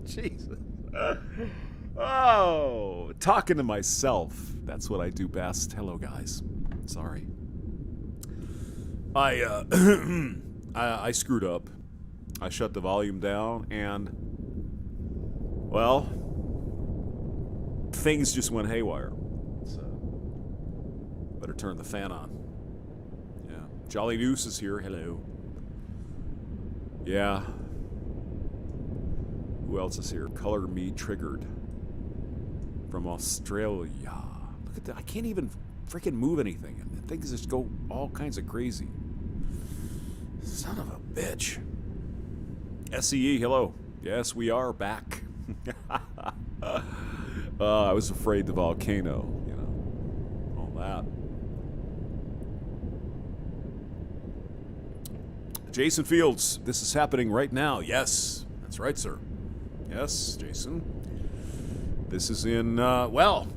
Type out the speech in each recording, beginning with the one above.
Jesus. Oh, talking to myself. That's what I do best. Hello, guys. Sorry. I screwed up. I shut the volume down, and, well, things just went haywire. So, better turn the fan on. Yeah. Jolly Noose is here. Hello. Yeah. Who else is here? Color Me Triggered. From Australia. Look at that. I can't even freaking move anything. Things just go all kinds of crazy. Son of a bitch. SCE, hello. Yes, we are back. I was afraid the volcano, you know, all that. Jason Fields, this is happening right now. Yes, that's right, sir. Yes, Jason. This is in, well,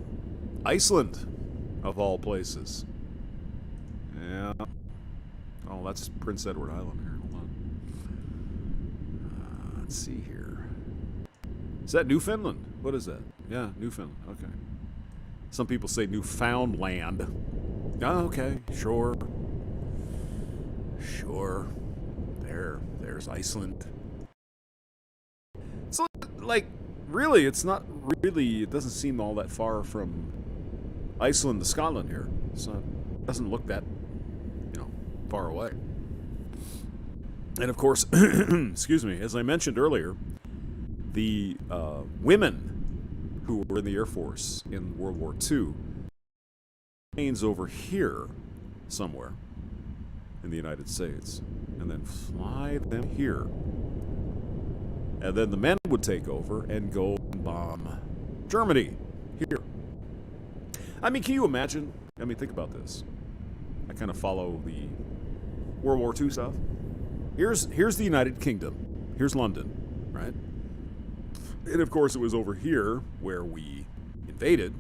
Iceland, of all places. Yeah. Oh, that's Prince Edward Island here. Hold on. Let's see here. Is that Newfoundland? What is that? Yeah, Newfoundland. Okay. Some people say Newfoundland. Oh, okay. Sure. Sure. There's Iceland. So, like, really, it's not really, it doesn't seem all that far from Iceland to Scotland here. It's not, it doesn't look that, you know, far away. And of course, excuse me, as I mentioned earlier, the women who were in the Air Force in World War II, planes over here somewhere in the United States, and then fly them here. And then the men would take over and go and bomb Germany here. I mean, can you imagine? I mean, think about this. I kind of follow the World War II stuff. Here's the United Kingdom. Here's London, right? And of course, it was over here where we invaded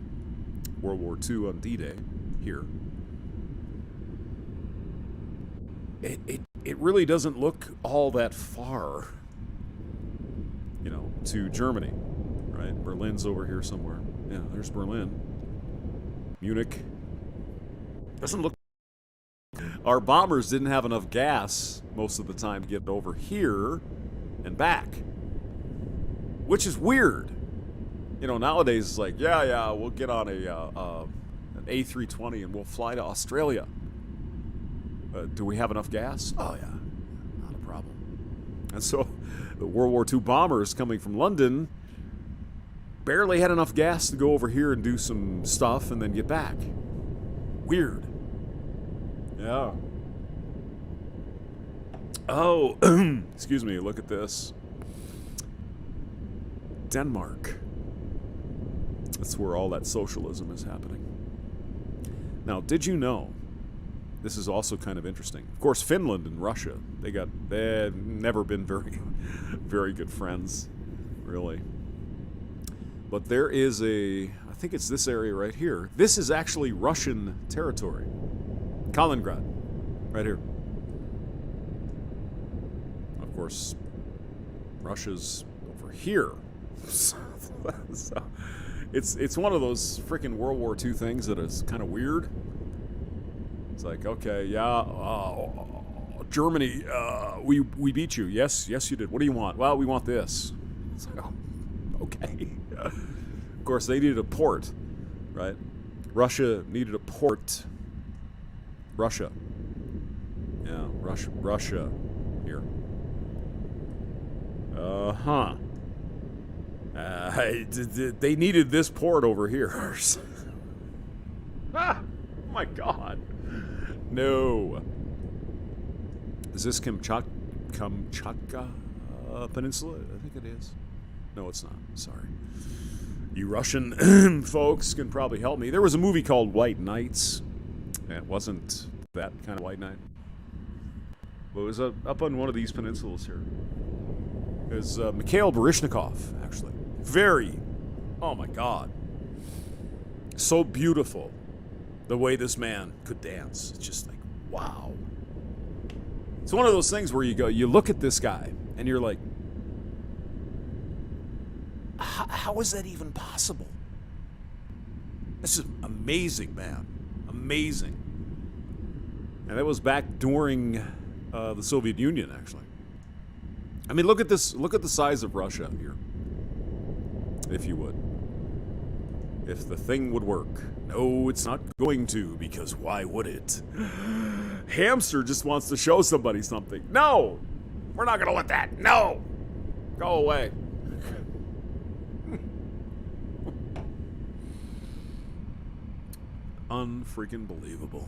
World War II on D-Day here. It really doesn't look all that far, you know, to Germany, right? Berlin's over here somewhere. Yeah, there's Berlin. Munich. Doesn't look. Our bombers didn't have enough gas most of the time to get over here and back, which is weird. You know, nowadays it's like, yeah, we'll get on an A320 and we'll fly to Australia. Do we have enough gas? Oh yeah, not a problem. And so the World War II bombers coming from London barely had enough gas to go over here and do some stuff and then get back. Weird. Yeah. Oh, excuse me, look at this. Denmark. That's where all that socialism is happening. Now, did you know, this is also kind of interesting. Of course, Finland and Russia, they've never been very good friends, really. But there is I think it's this area right here. This is actually Russian territory. Kaliningrad, right here. Of course, Russia's over here. So, it's one of those freaking World War II things that is kind of weird. It's like, okay, yeah, Germany, we beat you. Yes, you did. What do you want? Well, we want this. It's like, oh, okay. Of course, they needed a port, right? Russia needed a port. Russia. Yeah, Russia here. They needed this port over here. Ah, my God. No. Is this Kamchatka Peninsula? I think it is. No, it's not. Sorry. You Russian folks can probably help me. There was a movie called White Nights. It wasn't that kind of White Night. But it was up on one of these peninsulas here. It was Mikhail Baryshnikov, actually. Oh my God. So beautiful. The way this man could dance. It's just like, wow. It's one of those things where you look at this guy, and you're like, How is that even possible? This is amazing, man. Amazing. And that was back during the Soviet Union, actually. I mean, look at this. Look at the size of Russia here. If you would. If the thing would work. No, it's not going to, because why would it? Hamster just wants to show somebody something. No! We're not going to let that. No! Go away. Unfreaking believable.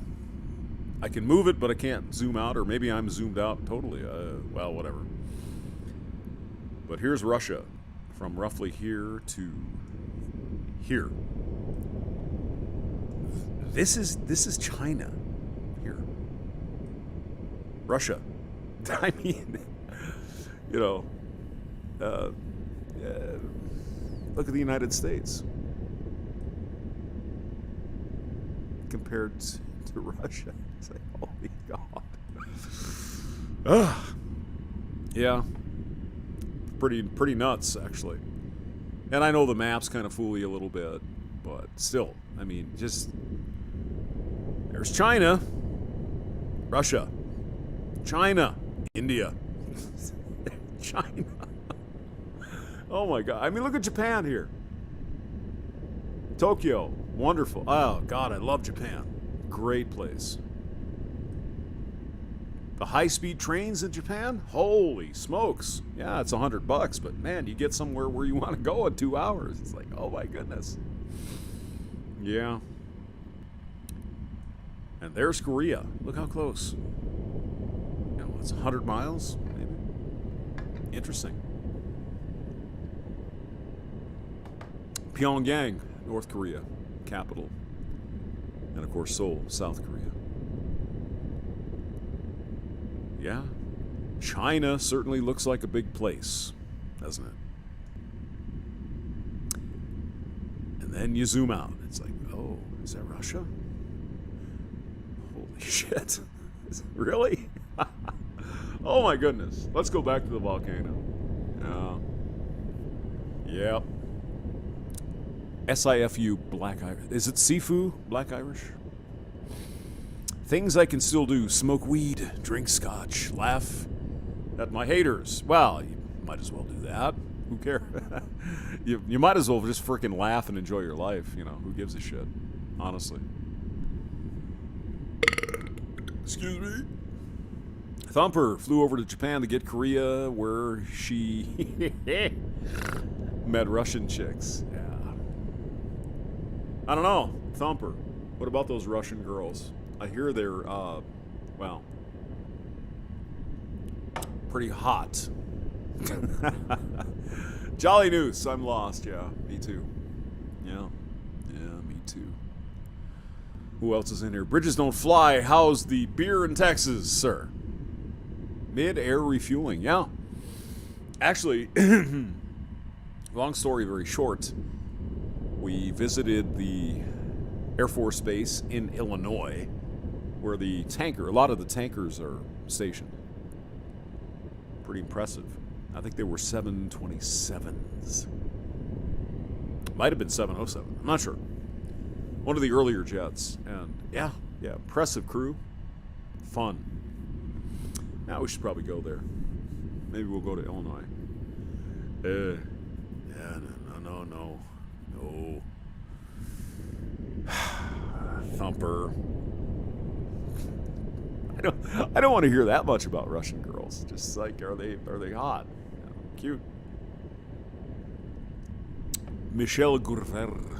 I can move it, but I can't zoom out, or maybe I'm zoomed out totally. Well, whatever. But here's Russia, from roughly here to here. This is China here. Russia. I mean, you know, look at the United States compared to Russia. It's like, holy God. Yeah. Pretty nuts, actually. And I know the maps kind of fool you a little bit, but still, I mean, just... There's China, Russia, China, India, China. Oh my God. I mean, look at Japan here. Tokyo, wonderful. Oh God, I love Japan. Great place. The high-speed trains in Japan? Holy smokes. Yeah, it's $100, but man, you get somewhere where you want to go in 2 hours. It's like, oh my goodness. Yeah. And there's Korea. Look how close. You know, it's 100 miles, maybe. Interesting. Pyongyang, North Korea, capital. And of course, Seoul, South Korea. Yeah. China certainly looks like a big place, doesn't it? And then you zoom out. It's like, oh, is that Russia? Holy shit. Really? Oh my goodness. Let's go back to the volcano. Yep. SIFU Black Irish. Is it Sifu Black Irish? Things I can still do. Smoke weed, drink scotch, laugh at my haters. Well, you might as well do that. Who cares? you might as well just freaking laugh and enjoy your life. You know, who gives a shit? Honestly. Excuse me. Thumper flew over to Japan to get Korea, where she met Russian chicks. Yeah. I don't know. Thumper. What about those Russian girls? I hear they're, well, pretty hot. Jolly Noose. I'm lost. Yeah, me too. Yeah, me too. Who else is in here? Bridges don't fly. How's the beer in Texas, sir? Mid-air refueling. Yeah. Actually, long story, very short. We visited the Air Force Base in Illinois, where a lot of the tankers are stationed. Pretty impressive. I think they were 727s. Might have been 707. I'm not sure. One of the earlier jets. And yeah, impressive crew. Fun. Now we should probably go there. Maybe we'll go to Illinois. No. Thumper. I don't want to hear that much about Russian girls. Just like, are they hot? Yeah, cute. Michel Gourver.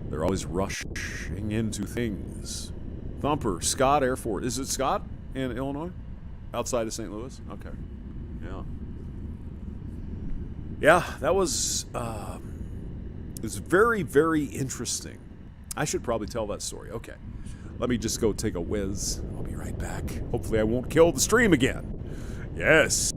They're always rushing into things. Thumper, Scott Air Force. Is it Scott in Illinois? Outside of St. Louis? Okay. Yeah. Yeah, that was very, very interesting. I should probably tell that story. Okay. Let me just go take a whiz. I'll be right back. Hopefully I won't kill the stream again. Yes.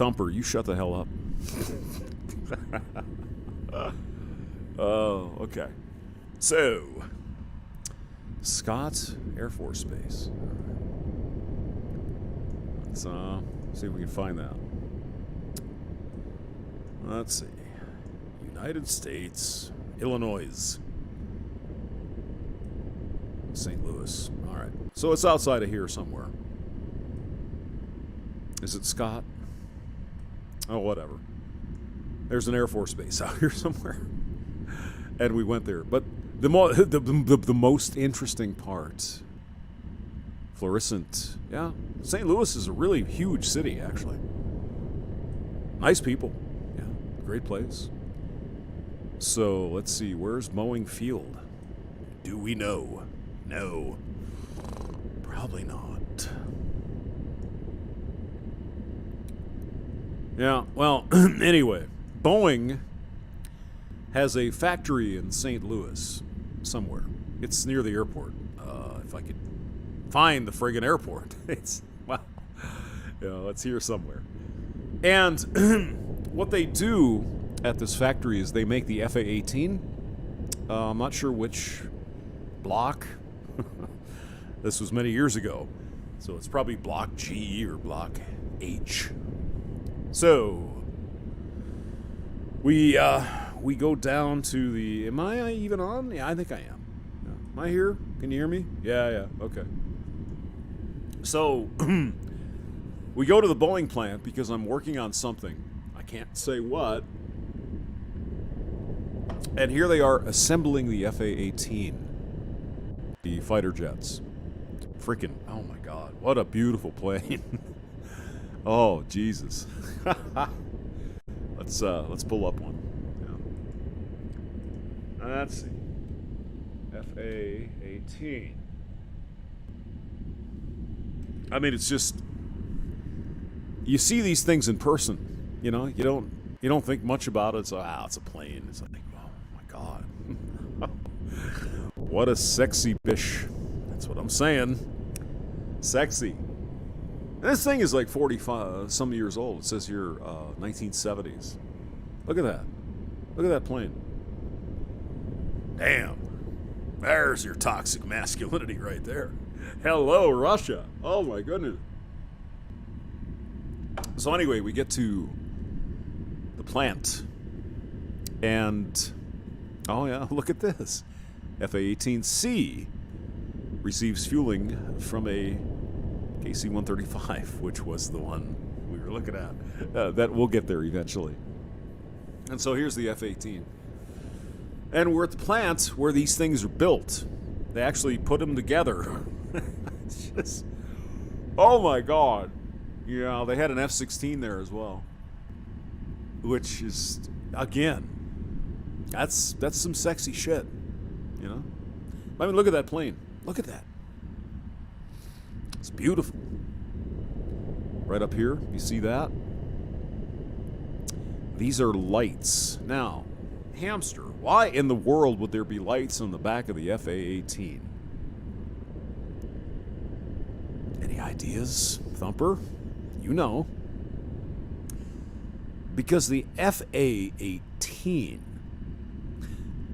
Thumper, you shut the hell up. Oh, okay. So, Scott Air Force Base. Let's see if we can find that. Let's see. United States, Illinois, St. Louis. All right. So it's outside of here somewhere. Is it Scott? Oh, whatever. There's an Air Force Base out here somewhere. And we went there. But the most interesting part, Florissant. Yeah, St. Louis is a really huge city, actually. Nice people. Yeah, great place. So, let's see. Where's Mowing Field? Do we know? No. Probably not. Yeah, well, anyway. Boeing has a factory in St. Louis somewhere. It's near the airport. If I could find the friggin' airport. It's, wow. Yeah, it's here somewhere. And what they do at this factory is they make the FA-18. I'm not sure which block. This was many years ago. So it's probably Block G or Block H. So we go down to the... Am I even on? Yeah, I think I am. Am I here? Can you hear me? Yeah. Okay. So we go to the Boeing plant because I'm working on something. I can't say what. And here they are assembling the FA-18, the fighter jets. Freaking, oh my God, what a beautiful plane. Oh, Jesus. Let's pull up one. Yeah. Let's see. FA-18. I mean, it's just, you see these things in person, you know, you don't think much about it. It's like, it's a plane. It's like, oh my God. What a sexy bish. That's what I'm saying. Sexy. And this thing is like 45 some years old. It says here 1970s. Look at that. Look at that plane. Damn. There's your toxic masculinity right there. Hello, Russia. Oh my goodness. So anyway, we get to the plant. And, oh yeah, look at this. FA-18C receives fueling from a KC-135, which was the one we were looking at. That we'll get there eventually. And so here's the F-18. And we're at the plant where these things are built. They actually put them together. It's just, oh my God. Yeah, they had an F-16 there as well. Which is, again, that's some sexy shit, you know? I mean, look at that plane. Look at that. It's beautiful. Right up here, you see that? These are lights. Now, Hamster, why in the world would there be lights on the back of the FA-18? Any ideas, Thumper? You know. Because the FA-18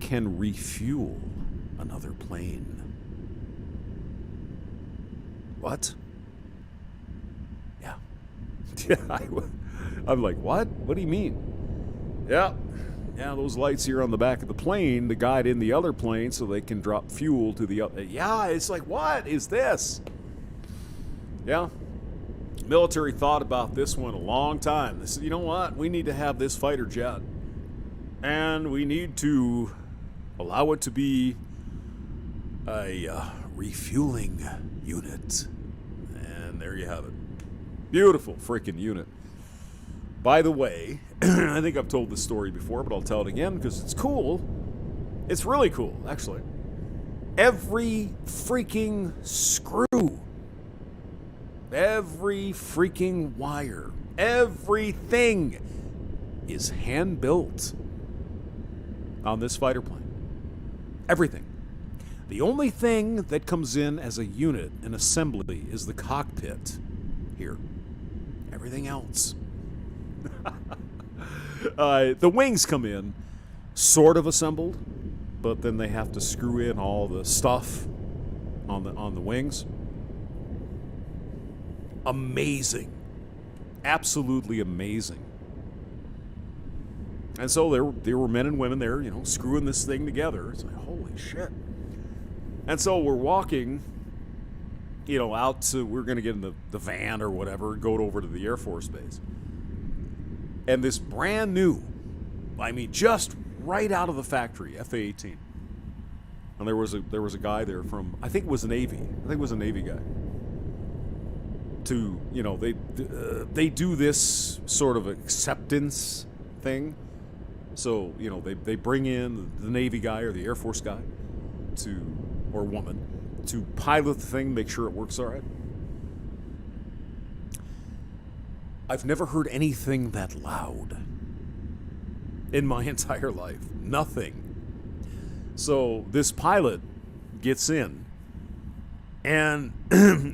can refuel another plane. What? Yeah. I'm like, what? What do you mean? Yeah. Yeah, those lights here on the back of the plane to guide in the other plane so they can drop fuel to the other. Yeah, it's like, what is this? Yeah. Military thought about this one a long time. They said, you know what? We need to have this fighter jet. And we need to allow it to be a refueling unit. And there you have it. Beautiful freaking unit. By the way, I think I've told this story before, but I'll tell it again because it's cool. It's really cool, actually. Every freaking screw, every freaking wire, everything is hand-built on this fighter plane. Everything. The only thing that comes in as a unit, an assembly, is the cockpit here. Everything else The wings come in, sort of assembled, but then they have to screw in all the stuff on the wings. Amazing. Absolutely amazing. And so there were men and women there, you know, screwing this thing together. It's like, holy shit. And so we're walking, you know, out to, we're going to get in the van or whatever, go over to the Air Force Base. And this brand new, I mean, just right out of the factory, FA-18. And there was a guy there from, I think it was a Navy. I think it was a Navy guy. To, you know, they do this sort of acceptance thing. So, you know, they bring in the Navy guy or the Air Force guy or woman to pilot the thing, make sure it works all right. I've never heard anything that loud in my entire life. Nothing. So this pilot gets in, and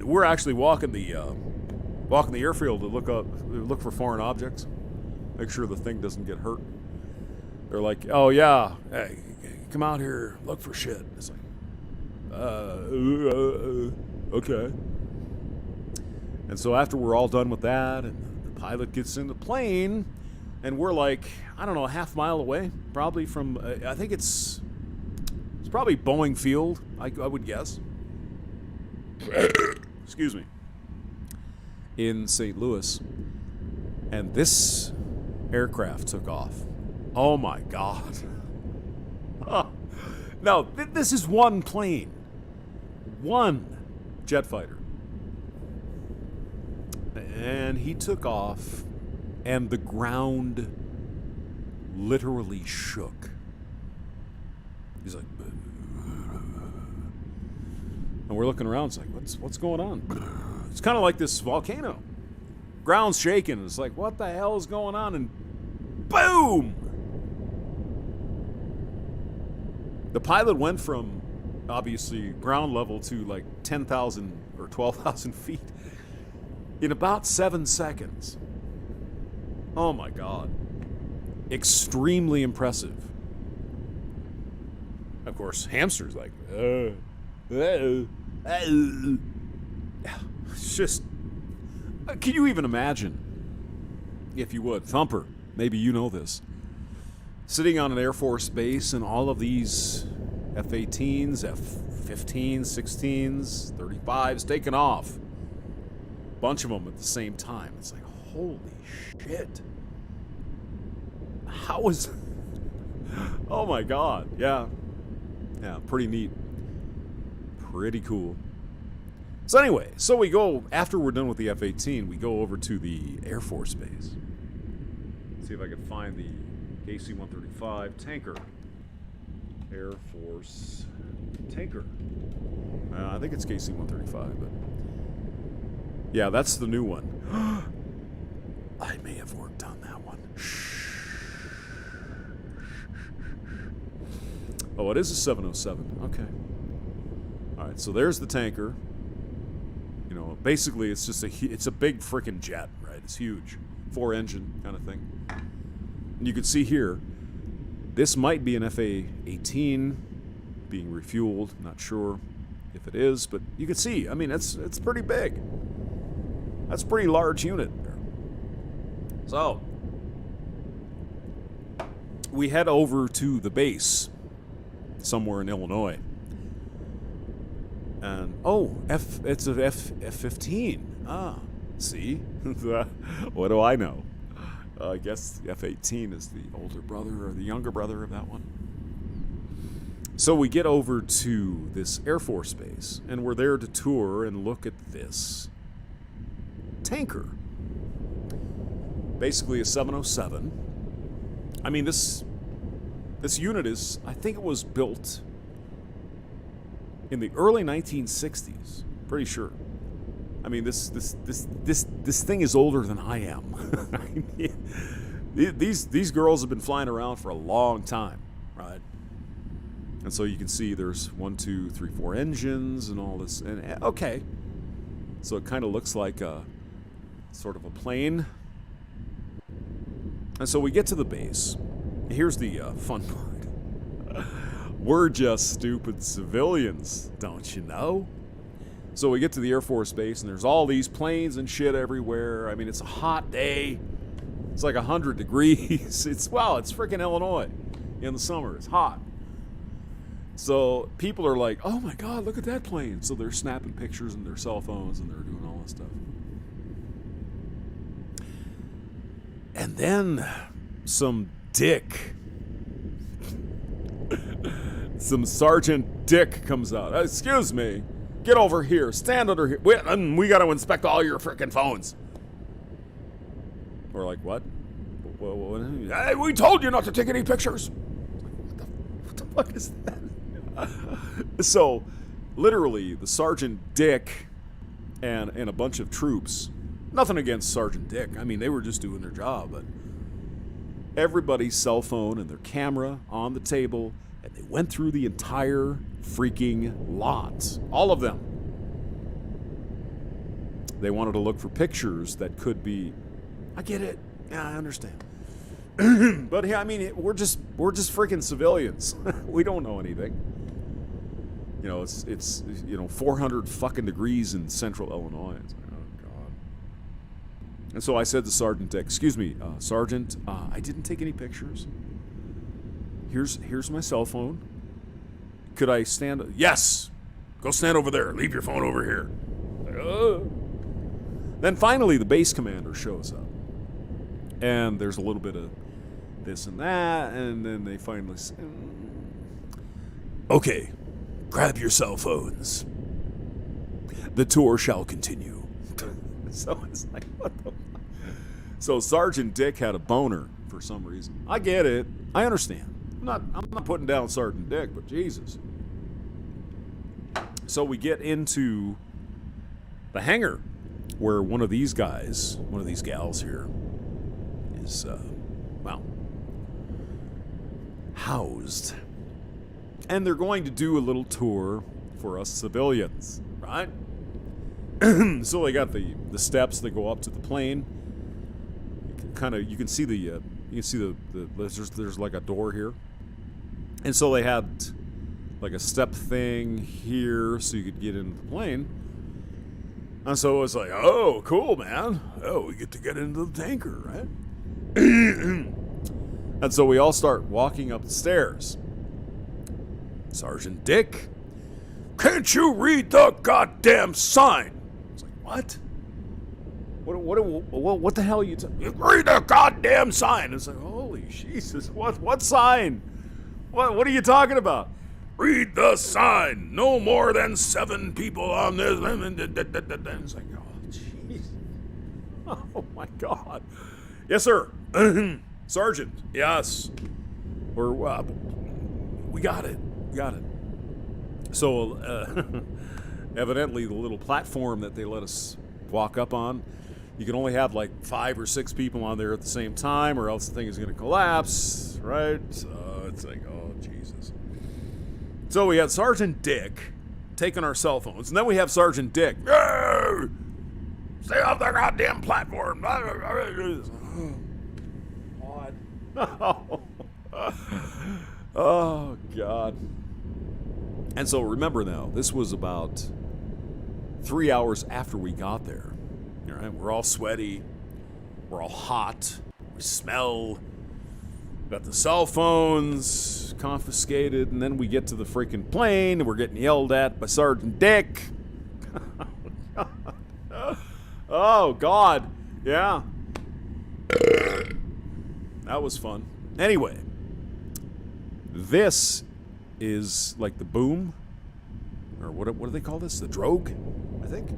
we're actually walking the airfield to look for foreign objects, make sure the thing doesn't get hurt. They're like, "Oh yeah, hey, come out here, look for shit." It's like, okay. And so after we're all done with that, and the pilot gets in the plane, and we're like, I don't know, a half mile away, probably from, I think it's probably Boeing Field, I would guess. Excuse me. In St. Louis. And this aircraft took off. Oh my God. Now, this is one plane. One jet fighter. And he took off, and the ground literally shook. He's like, and we're looking around. It's like, what's going on? It's kind of like this volcano. Ground's shaking. It's like, what the hell is going on? And boom! The pilot went from, obviously, ground level to like 10,000 or 12,000 feet in about 7 seconds. Oh my God. Extremely impressive. Of course, Hamster's like, it's just, can you even imagine, if you would, Thumper, maybe you know this, sitting on an Air Force base and all of these F-18s, F-15s, 16s, 35s taking off. Bunch of them at the same time. It's like, holy shit. How is... Oh my God. Yeah. Yeah, pretty neat. Pretty cool. So anyway, so we go, after we're done with the F-18, we go over to the Air Force Base. See if I can find the KC-135 tanker. Air Force tanker. I think it's KC-135, but... Yeah, that's the new one. I may have worked on that one. Oh, it is a 707. Okay. All right, so there's the tanker. You know, basically it's just it's a big freaking jet, right? It's huge. 4-engine kind of thing. And you can see here, this might be an FA-18 being refueled. Not sure if it is, but you can see, I mean, it's pretty big. That's a pretty large unit there. So, we head over to the base somewhere in Illinois. And, oh, it's a F-15. Ah, see? What do I know? I guess the F-18 is the older brother or the younger brother of that one. So we get over to this Air Force base, and we're there to tour and look at this tanker. Basically a 707. I mean, this unit is, I think it was built in the early 1960s. Pretty sure. I mean, this thing is older than I am. These girls have been flying around for a long time, right? And so you can see there's 1, 2, 3, 4 engines and all this. And okay, so it kind of looks like a sort of a plane. And so we get to the base. Here's the fun part. We're just stupid civilians, don't you know? So we get to the Air Force Base, and there's all these planes and shit everywhere. I mean, it's a hot day. It's like 100 degrees. It's freaking Illinois in the summer. It's hot. So people are like, oh my God, look at that plane. So they're snapping pictures in their cell phones, and they're doing all this stuff. And then some dick, some Sergeant Dick comes out. Excuse me. Get over here. Stand under here. We got to inspect all your frickin' phones. We're like, what? Hey, we told you not to take any pictures. What the fuck is that? So, literally, the Sergeant Dick and a bunch of troops, nothing against Sergeant Dick. I mean, they were just doing their job, but everybody's cell phone and their camera on the table, and they went through the entire freaking lot. All of them. They wanted to look for pictures that could be... I get it. Yeah, I understand. But yeah, I mean, we're just freaking civilians. We don't know anything. You know, it's 400 fucking degrees in central Illinois. It's like, oh God. And so I said to Sergeant Dick, excuse me, Sergeant, I didn't take any pictures. Here's my cell phone. Could I stand? Yes. Go stand over there. Leave your phone over here. Then finally, the base commander shows up. And there's a little bit of this and that, and then they finally say, okay, grab your cell phones. The tour shall continue. So it's like, what the fuck? So Sergeant Dick had a boner for some reason. I get it. I understand. I'm not putting down Sergeant Dick, but Jesus. So we get into the hangar where one of these gals here is, housed. And they're going to do a little tour for us civilians, right? So they got the steps that go up to the plane. You can see there's like a door here. And so they had like a step thing here so you could get into the plane. And so it was like, oh, cool, man. Oh, we get to get into the tanker, right? And so we all start walking up the stairs. Sergeant Dick, can't you read the goddamn sign? It's like, what? What the hell are you read the goddamn sign. It's like, holy Jesus, what sign? What are you talking about? Read the sign. No more than 7 people on this. It's like, oh, jeez. Oh, my God. Yes, sir. Sergeant. Yes. We got it. So, evidently, the little platform that they let us walk up on, you can only have like 5 or 6 people on there at the same time, or else the thing is going to collapse, right? So it's like, oh, Jesus. So we had Sergeant Dick taking our cell phones, and then we have Sergeant Dick. Stay off the goddamn platform. Oh, God. And so remember now, this was about 3 hours after we got there. All right, we're all sweaty. We're all hot. We smell. Got the cell phones confiscated, and then we get to the freaking plane, and we're getting yelled at by Sergeant Dick. Oh, God. Yeah. That was fun. Anyway, this is like the boom, or what do they call this? The drogue, I think.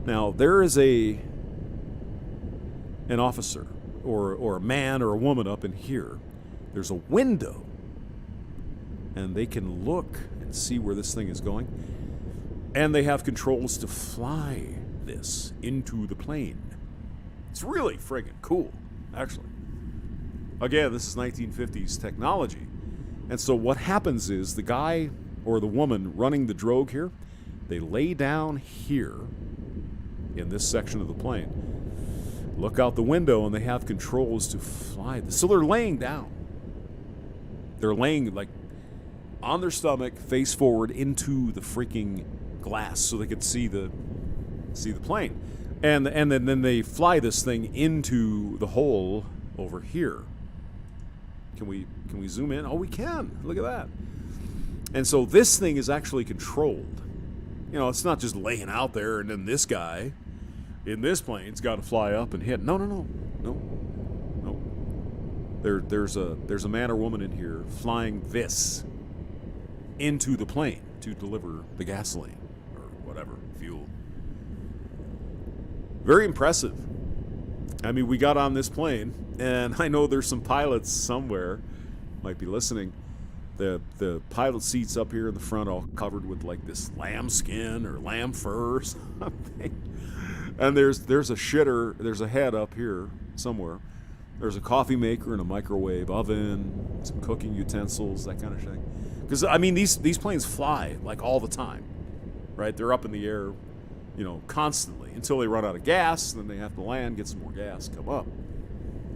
Now, there is an officer or a man or a woman up in here. There's a window, and they can look and see where this thing is going, and they have controls to fly this into the plane. It's really friggin' cool, actually. Again, this is 1950s technology. And so what happens is the guy or the woman running the drogue here, they lay down here in this section of the plane, look out the window and they have controls to fly. So they're laying down. They're laying like on their stomach, face forward into the freaking glass so they could see the plane. And then they fly this thing into the hole over here. Can we zoom in? Oh, we can. Look at that. And so this thing is actually controlled. You know, it's not just laying out there and then this guy in this plane's got to fly up and hit. No. There's a man or woman in here flying this into the plane to deliver the gasoline or whatever, fuel. Very impressive. I mean, we got on this plane, and I know there's some pilots somewhere might be listening. The pilot seats up here in the front all covered with like this lamb skin or lamb fur or something. And there's a shitter, there's a head up here somewhere. There's a coffee maker and a microwave oven, some cooking utensils, that kind of thing. Because, I mean, these planes fly like all the time, right? They're up in the air, you know, constantly until they run out of gas. Then they have to land, get some more gas, come up,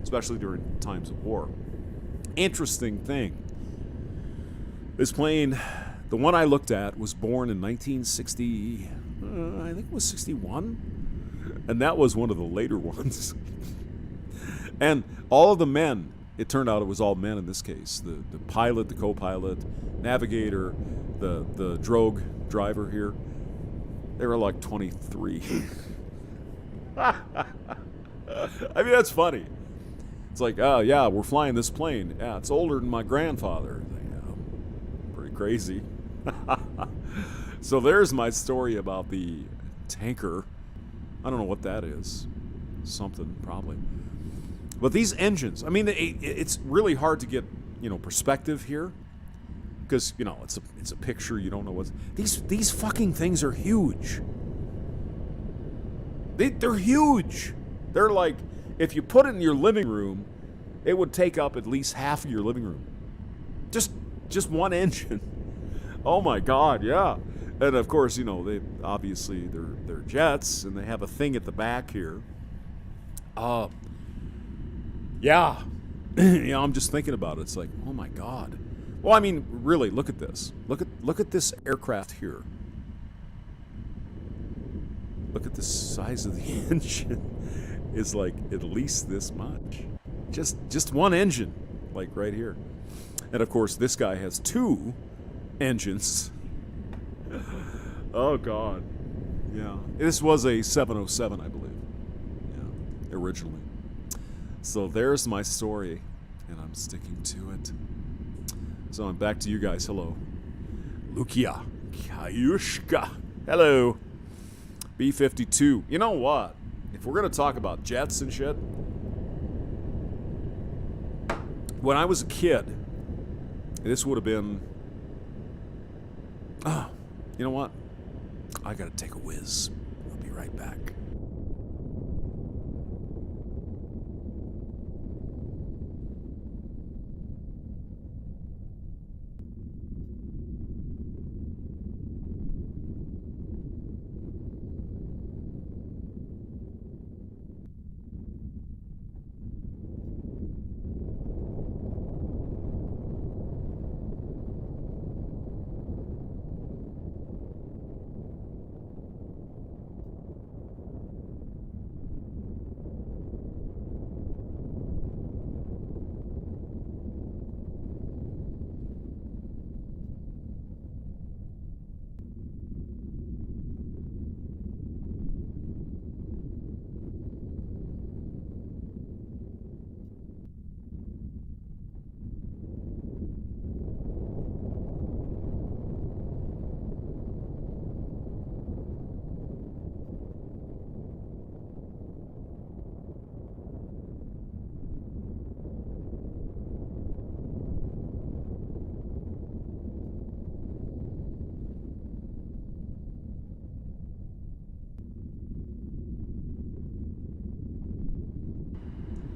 especially during times of war. Interesting thing. This plane, the one I looked at, was born in 1960, I think it was 61, and that was one of the later ones. And all of the men, it turned out it was all men in this case. The pilot, the co-pilot, navigator, the drogue driver here, they were like 23. I mean, that's funny. It's like, oh yeah, we're flying this plane. Yeah, it's older than my grandfather. Pretty crazy. So there's my story about the tanker. I don't know what that is. Something, probably. But these engines, I mean, it's really hard to get, you know, perspective here. Because, you know, it's a picture, you don't know what's... These fucking things are huge. They're huge. They're like, if you put it in your living room, it would take up at least half of your living room. Just one engine. Oh my God, yeah. And of course, you know, they're jets, and they have a thing at the back here. Yeah. You know, I'm just thinking about it. It's like, oh my God. Well, I mean, really, look at this. Look at this aircraft here. Look at the size of the engine. It's like at least this much. Just one engine, like right here. And of course, this guy has two engines. Oh God. Yeah. This was a 707, I believe. Yeah, originally. So there's my story, and I'm sticking to it. So I'm back to you guys. Hello. Lukia. Kayushka. Hello. B-52. You know what? If we're going to talk about jets and shit, when I was a kid, this would have been... Oh, you know what? I got to take a whiz. I'll be right back.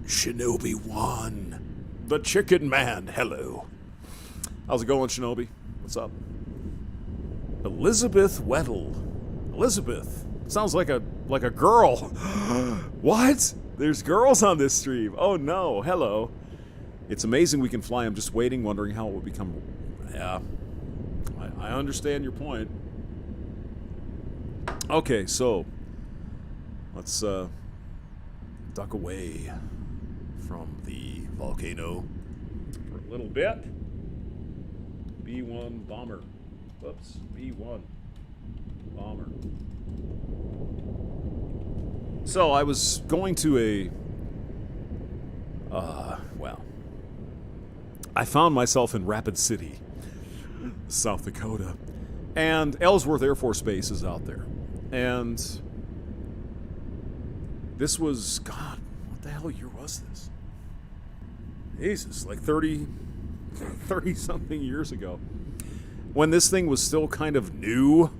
Shinobi 1. The Chicken Man. Hello. How's it going, Shinobi? What's up? Elizabeth Weddle. Elizabeth, Sounds like a girl. What? There's girls on this stream. Oh no. Hello. It's amazing we can fly. I'm just waiting, wondering how it will become. Yeah. I understand your point. Okay, so let's duck away from the volcano for a little bit. B-1 bomber. Whoops. B-1 bomber. So I was going to well, I found myself in Rapid City, South Dakota, and Ellsworth Air Force Base is out there. And this was, God, what the hell year was this? Jesus, like 30-something years ago. When this thing was still kind of new,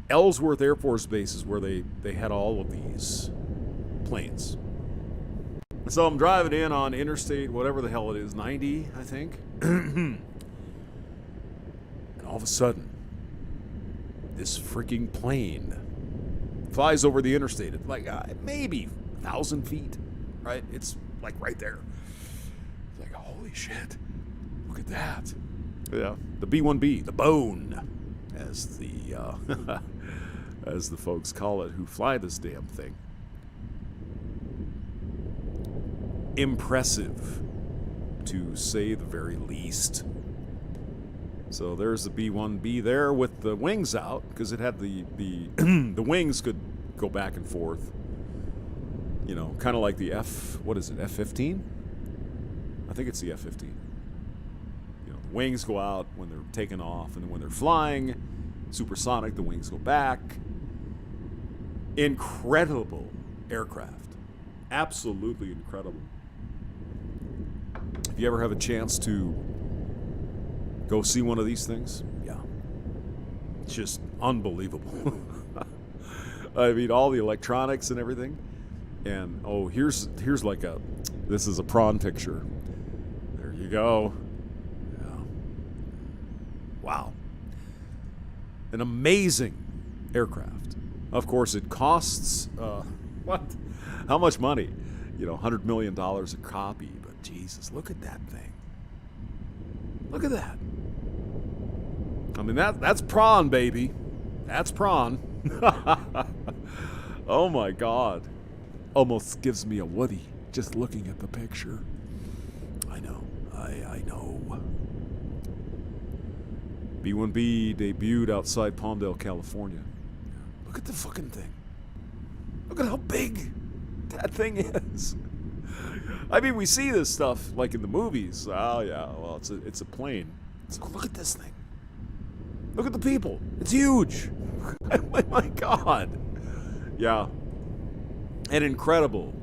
Ellsworth Air Force Base is where they had all of these planes. So I'm driving in on Interstate, whatever the hell it is, 90, I think. And all of a sudden, this freaking plane flies over the interstate at like maybe 1,000 feet, right? It's like right there. It's like, holy shit, look at that. Yeah, the B-1B, the bone, as the as the folks call it who fly this damn thing. Impressive, to say the very least. So there's the B-1B there with the wings out, because it had the the wings could go back and forth. You know, kind of like the F-15? I think it's the F-15. You know, the wings go out when they're taking off, and then when they're flying, supersonic, the wings go back. Incredible aircraft. Absolutely incredible. If you ever have a chance to go see one of these things, yeah, it's just unbelievable. I mean, all the electronics and everything. And oh, here's like this is a prawn picture. There you go. Yeah. Wow. An amazing aircraft. Of course, it costs what? How much money? You know, $100 million a copy. But Jesus, look at that thing. Look at that. I mean, that's prawn, baby. That's prawn. Oh my God. Almost gives me a Woody just looking at the picture. I know. I know. B-1B debuted outside Palmdale, California. Look at the fucking thing. Look at how big that thing is. I mean, we see this stuff like in the movies. Oh yeah, well, it's a plane. So look at this thing. Look at the people. It's huge. Oh my God. Yeah. An incredible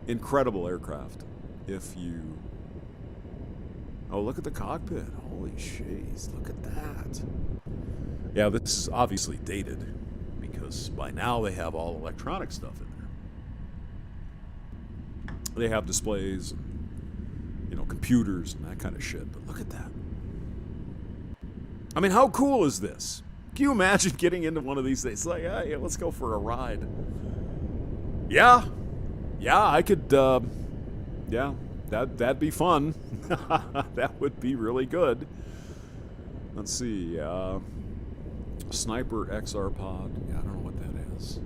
aircraft. If you... Oh, look at the cockpit. Holy shiz, look at that. Yeah, this is obviously dated, because by now they have all electronic stuff in there. They have displays, and, you know, computers and that kind of shit. But look at that. I mean, how cool is this? Can you imagine getting into one of these things? It's like, hey, let's go for a ride. Yeah, I could. Yeah, that'd be fun. That would be really good. Let's see. Sniper XR pod. Yeah, I don't know what that is.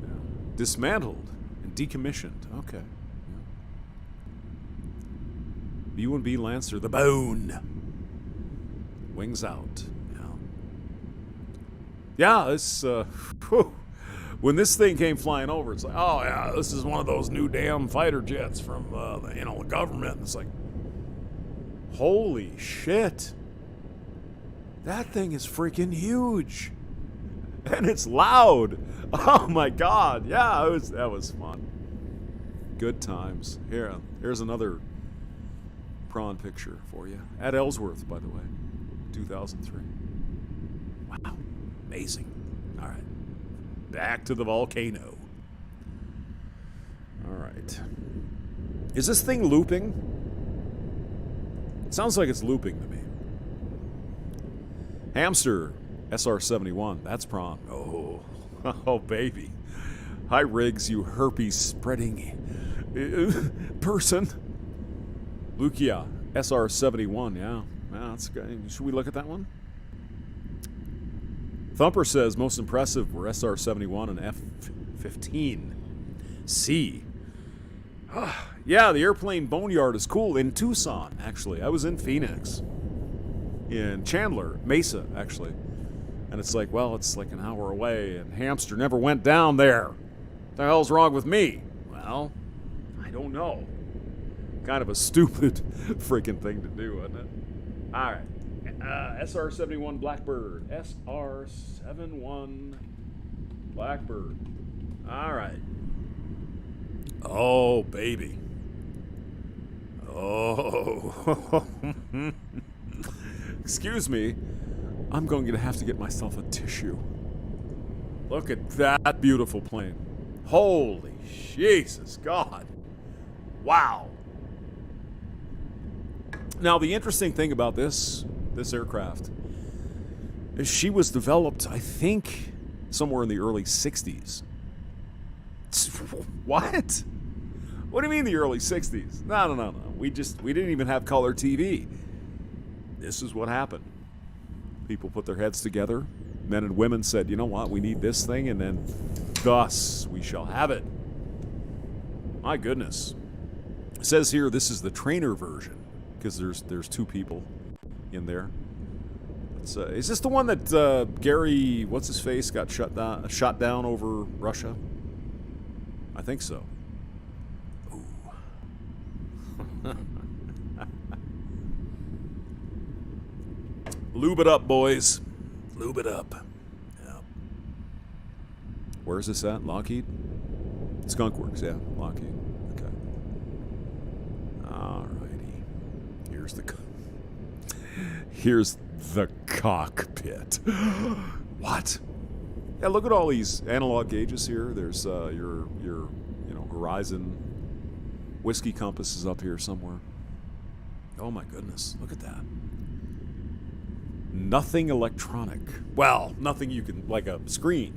Yeah. Dismantled and decommissioned. Okay. Yeah. B-1B Lancer, the bone. Wings out. Yeah, it's when this thing came flying over, it's like, oh yeah, this is one of those new damn fighter jets from the government. And it's like, holy shit, that thing is freaking huge, and it's loud. Oh my God, yeah, that was fun. Good times. Here's another prawn picture for you at Ellsworth, by the way, 2003. Wow. Amazing. All right. Back to the volcano. All right. Is this thing looping? It sounds like it's looping to me. Hamster SR-71. That's Pron. Oh, oh, baby. Hi, Riggs, you herpes-spreading person. Lukia, SR-71, yeah. Yeah, that's good. Should we look at that one? Thumper says most impressive were SR-71 and F-15C. Yeah, the airplane boneyard is cool in Tucson, actually. I was in Phoenix. In Chandler, Mesa, actually. And it's like, well, it's like an hour away, and Hamster never went down there. What the hell's wrong with me? Well, I don't know. Kind of a stupid freaking thing to do, isn't it? All right. SR-71 Blackbird. SR-71 Blackbird. All right. Oh, baby. Oh. Excuse me. I'm going to have to get myself a tissue. Look at that beautiful plane. Holy Jesus God. Wow. Now, the interesting thing about this aircraft is she was developed, I think, somewhere in the early 60s. What? What do you mean the early 60s? No. We didn't even have color TV. This is what happened. People put their heads together. Men and women said, you know what, we need this thing, and then thus we shall have it. My goodness. It says here this is the trainer version, because there's two people in there. Is this the one that Gary, what's his face, got shot down over Russia? I think so. Ooh. Lube it up, boys. Lube it up. Yeah. Where's this at? Lockheed? Skunkworks, yeah. Lockheed. Okay. Alrighty. Here's the cockpit. What? Yeah, look at all these analog gauges here. There's your Horizon whiskey compass is up here somewhere. Oh my goodness, look at that. Nothing electronic. Well, nothing you can, like a screen.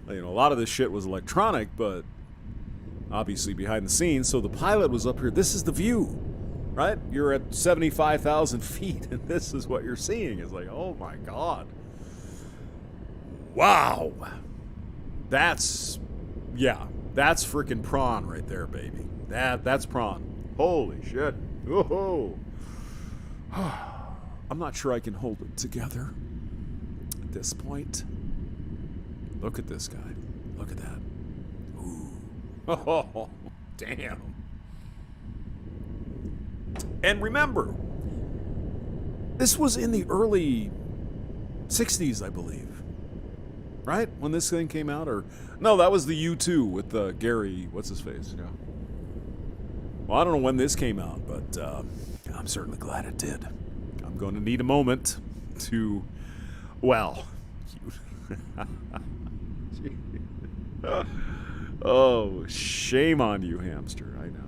You know, a lot of this shit was electronic, but obviously behind the scenes. So the pilot was up here. This is the view, right? You're at 75,000 feet, and this is what you're seeing. It's like, oh my God. Wow. That's freaking Pron right there, baby. That's Pron. Holy shit. Whoa. I'm not sure I can hold it together at this point. Look at this guy. Look at that. Ooh. Oh, damn. And remember, this was in the early 60s, I believe. Right? When this thing came out? Or no, that was the U2 with Gary, what's his face? Yeah. Well, I don't know when this came out, but I'm certainly glad it did. I'm going to need a moment to, well, oh, shame on you, Hamster. I know.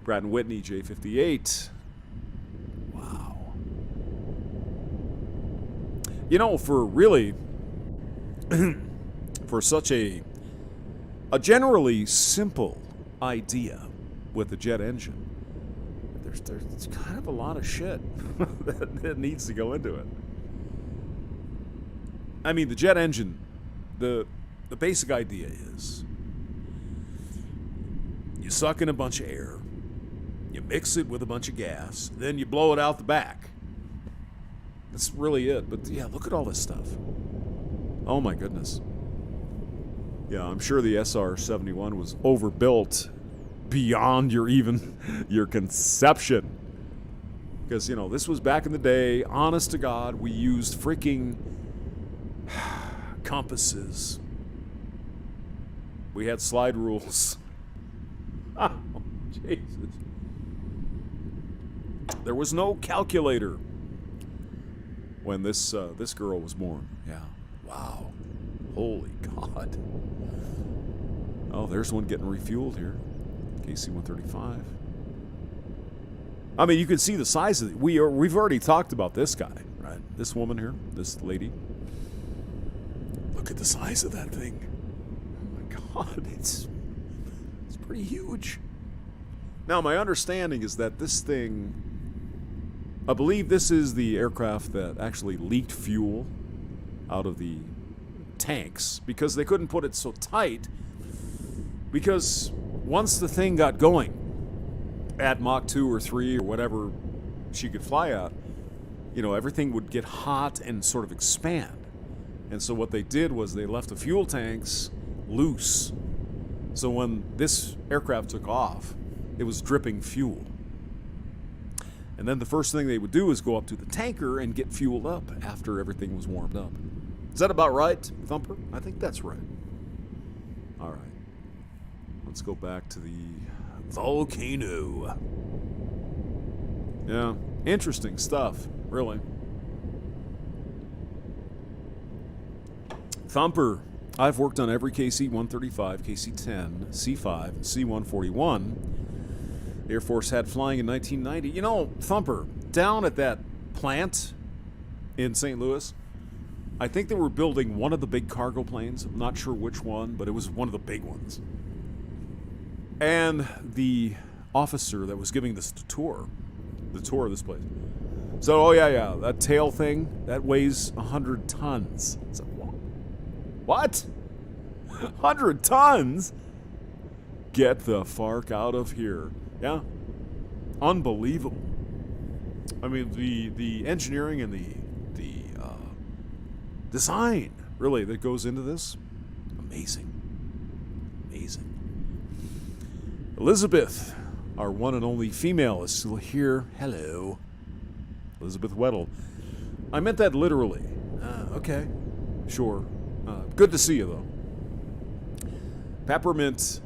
Brad and Whitney, J58. Wow. You know, for really, for such a generally simple idea with the jet engine, there's kind of a lot of shit that needs to go into it. I mean, the jet engine, the basic idea is you suck in a bunch of air, you mix it with a bunch of gas, then you blow it out the back. That's really it. But yeah, look at all this stuff. Oh my goodness. Yeah, I'm sure the SR-71 was overbuilt beyond your conception. Because, you know, this was back in the day, honest to God, we used freaking compasses. We had slide rules. Oh, Jesus. There was no calculator when this girl was born. Yeah. Wow. Holy God. Oh, there's one getting refueled here. KC-135. I mean, you can see the size of it. We've already talked about this guy, right? Right. This woman here, this lady. Look at the size of that thing. Oh my God, it's pretty huge. Now, my understanding is that this thing, I believe this is the aircraft that actually leaked fuel out of the tanks because they couldn't put it so tight, because once the thing got going at Mach 2 or 3 or whatever she could fly at, you know, everything would get hot and sort of expand. And so what they did was they left the fuel tanks loose. So when this aircraft took off, it was dripping fuel. And then the first thing they would do is go up to the tanker and get fueled up after everything was warmed up. Is that about right, Thumper? I think that's right. All right. Let's go back to the Volcano. Yeah, interesting stuff, really. Thumper, I've worked on every KC-135, KC-10, C-5, and C-141 Air Force had flying in 1990. You know, Thumper, down at that plant in St. Louis, I think they were building one of the big cargo planes. I'm not sure which one, but it was one of the big ones. And the officer that was giving this tour of this place, so, oh yeah, that tail thing, that weighs 100 tons. So, what? 100 tons? Get the fark out of here. Yeah. Unbelievable. I mean, the engineering and the design, really, that goes into this, amazing. Amazing. Elizabeth, our one and only female, is still here. Hello. Elizabeth Weddle. I meant that literally. Okay. Sure. Good to see you, though. Peppermint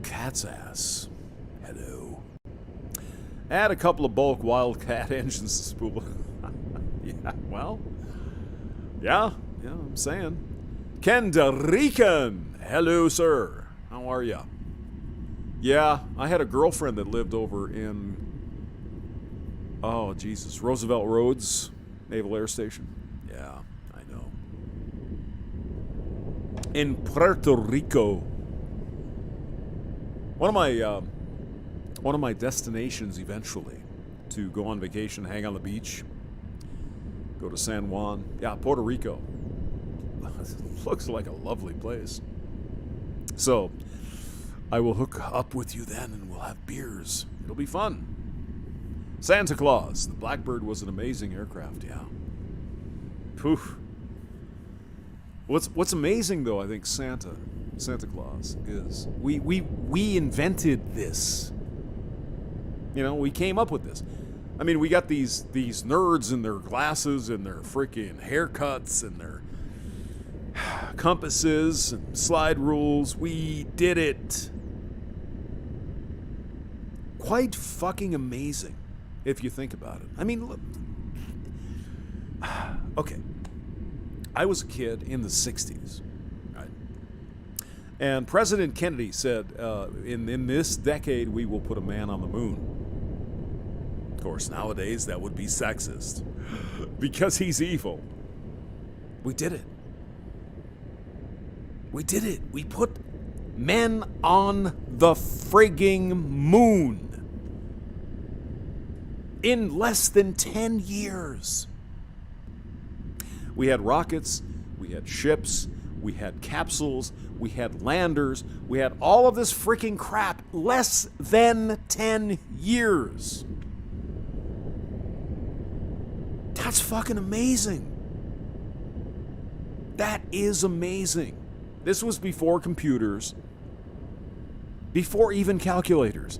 Cat's Ass. Hello. Add a couple of bulk Wildcat engines to spool. Yeah, well. Yeah, I'm saying. Ken Darican. Hello, sir. How are ya? Yeah, I had a girlfriend that lived over in, oh, Jesus, Roosevelt Roads Naval Air Station. Yeah, I know. In Puerto Rico. One of my destinations eventually to go on vacation, hang on the beach, go to San Juan. Yeah, Puerto Rico. Looks like a lovely place. So, I will hook up with you then and we'll have beers. It'll be fun. Santa Claus. The Blackbird was an amazing aircraft, yeah. Poof. What's amazing, though, I think Santa Claus is we invented this. You know, we came up with this. I mean, we got these nerds in their glasses and their freaking haircuts and their compasses and slide rules. We did it. Quite fucking amazing, if you think about it. I mean, look. Okay. I was a kid in the 60s, right? And President Kennedy said, in this decade, we will put a man on the moon. Of course, nowadays, that would be sexist. Because he's evil. We did it. We did it. We put men on the frigging moon. In less than 10 years. We had rockets, we had ships, we had capsules, we had landers, we had all of this freaking crap. Less than 10 years. That's fucking amazing. That is amazing. This was before computers, before even calculators.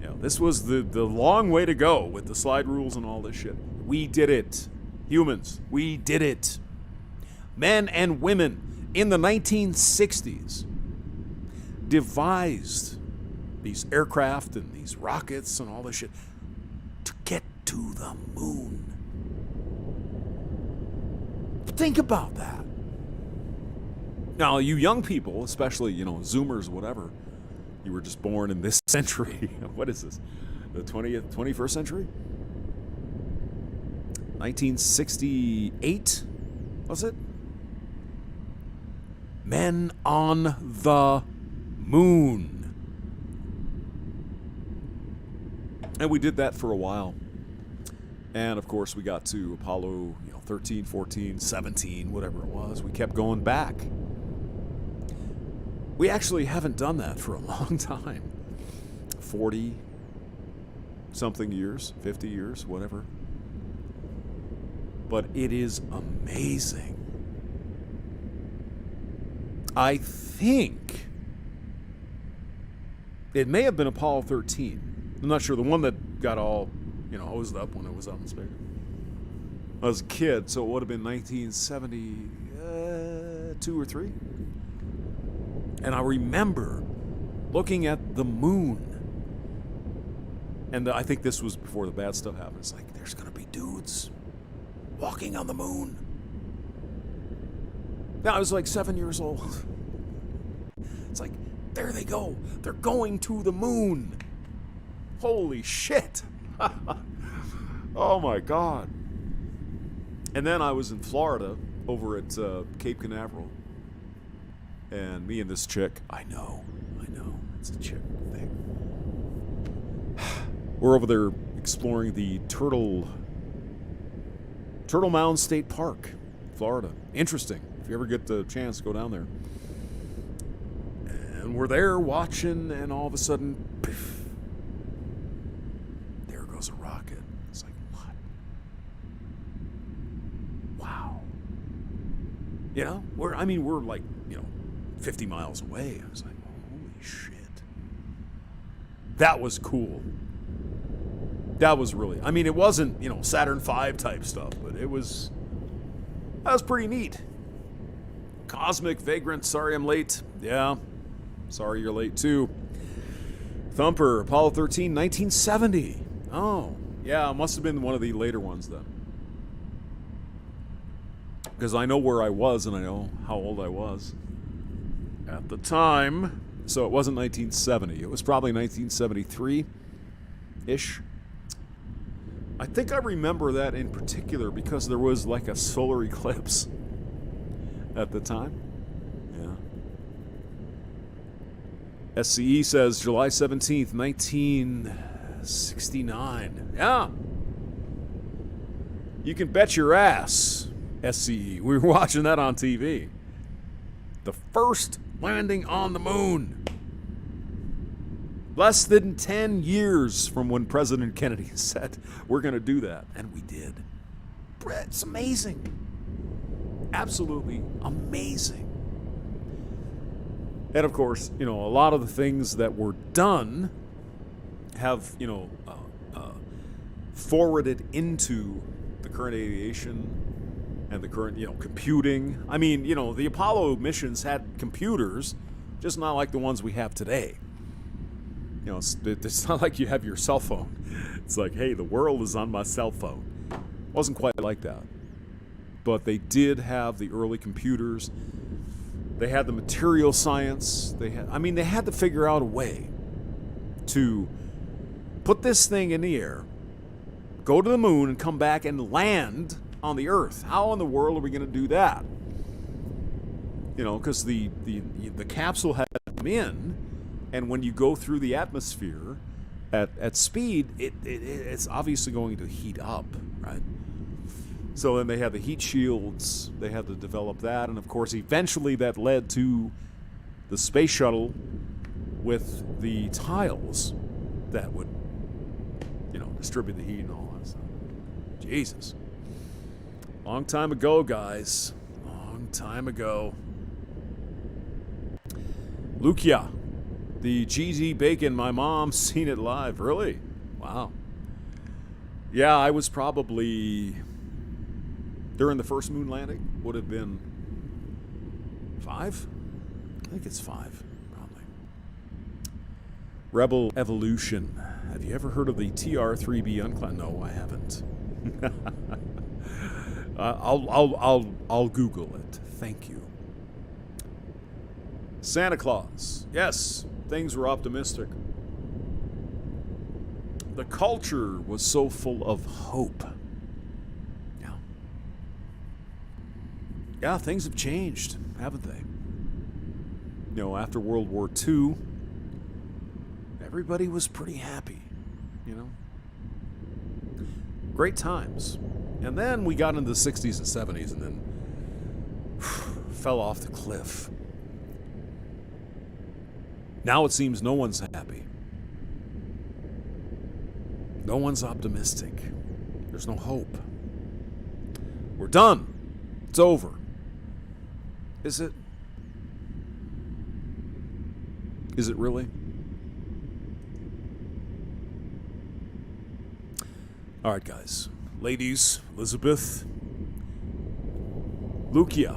You know, this was the long way to go with the slide rules and all this shit. We did it. Humans, we did it. Men and women in the 1960s devised these aircraft and these rockets and all this shit to get to the moon. Think about that. Now, you young people, especially, you know, Zoomers, whatever, you were just born in this century. What is this? The 21st century? 1968, was it? Men on the Moon. And we did that for a while. And of course we got to Apollo 13, 14, 17, whatever it was. We kept going back. We actually haven't done that for a long time. 40 something years, 50 years, whatever. But it is amazing. I think it may have been Apollo 13. I'm not sure. The one that got all, hosed up when it was up in space. I was a kid, so it would have been 1972 or 3. And I remember looking at the moon. And I think this was before the bad stuff happened. It's like, there's going to be dudes walking on the moon. Now, I was like 7 years old. It's like, there they go. They're going to the moon. Holy shit. Oh my God. And then I was in Florida over at Cape Canaveral. And me and this chick, I know, it's a chick thing. We're over there exploring the Turtle Mound State Park, Florida. Interesting. If you ever get the chance, go down there. And we're there watching, and all of a sudden, poof, there goes a rocket. It's like, what? Wow. We're like, 50 miles away. I was like, holy shit. That was cool. That was really, it wasn't, Saturn V type stuff, but that was pretty neat. Cosmic Vagrant, sorry I'm late. Yeah, sorry you're late too. Thumper, Apollo 13, 1970. Oh, yeah, it must have been one of the later ones then. Because I know where I was and I know how old I was at the time. So it wasn't 1970. It was probably 1973-ish. I think I remember that in particular because there was like a solar eclipse at the time. Yeah. SCE says July 17th, 1969. Yeah. You can bet your ass, SCE. We were watching that on TV. The first landing on the moon. Less than 10 years from when President Kennedy said, we're going to do that. And we did. It's amazing. Absolutely amazing. And of course, a lot of the things that were done have, forwarded into the current aviation and the current, computing. The Apollo missions had computers, just not like the ones we have today. It's not like you have your cell phone. It's like, hey, the world is on my cell phone. It wasn't quite like that. But they did have the early computers. They had the material science. They had to figure out a way to put this thing in the air, go to the moon, and come back and land on the Earth. How in the world are we going to do that? Because the capsule had come in, and when you go through the atmosphere at speed, it's obviously going to heat up, right? So then they had the heat shields. They had to develop that, and of course, eventually that led to the space shuttle with the tiles that would, distribute the heat and all that stuff. Jesus. Long time ago, guys. Long time ago. Lukia. The GZ Bacon, my mom seen it live. Really? Wow. Yeah, I was probably, during the first moon landing, would have been 5? I think it's 5, probably. Rebel Evolution. Have you ever heard of the TR-3B unclass? No, I haven't. I'll Google it. Thank you. Santa Claus. Yes, things were optimistic. The culture was so full of hope. yeah, things have changed, haven't they? You know, after World War II, everybody was pretty happy, you know? Great times. And then we got into the 60s and 70s and then fell off the cliff. Now it seems no one's happy. No one's optimistic. There's no hope. We're done. It's over. Is it? Is it really? All right, guys. Ladies, Elizabeth, Lukia.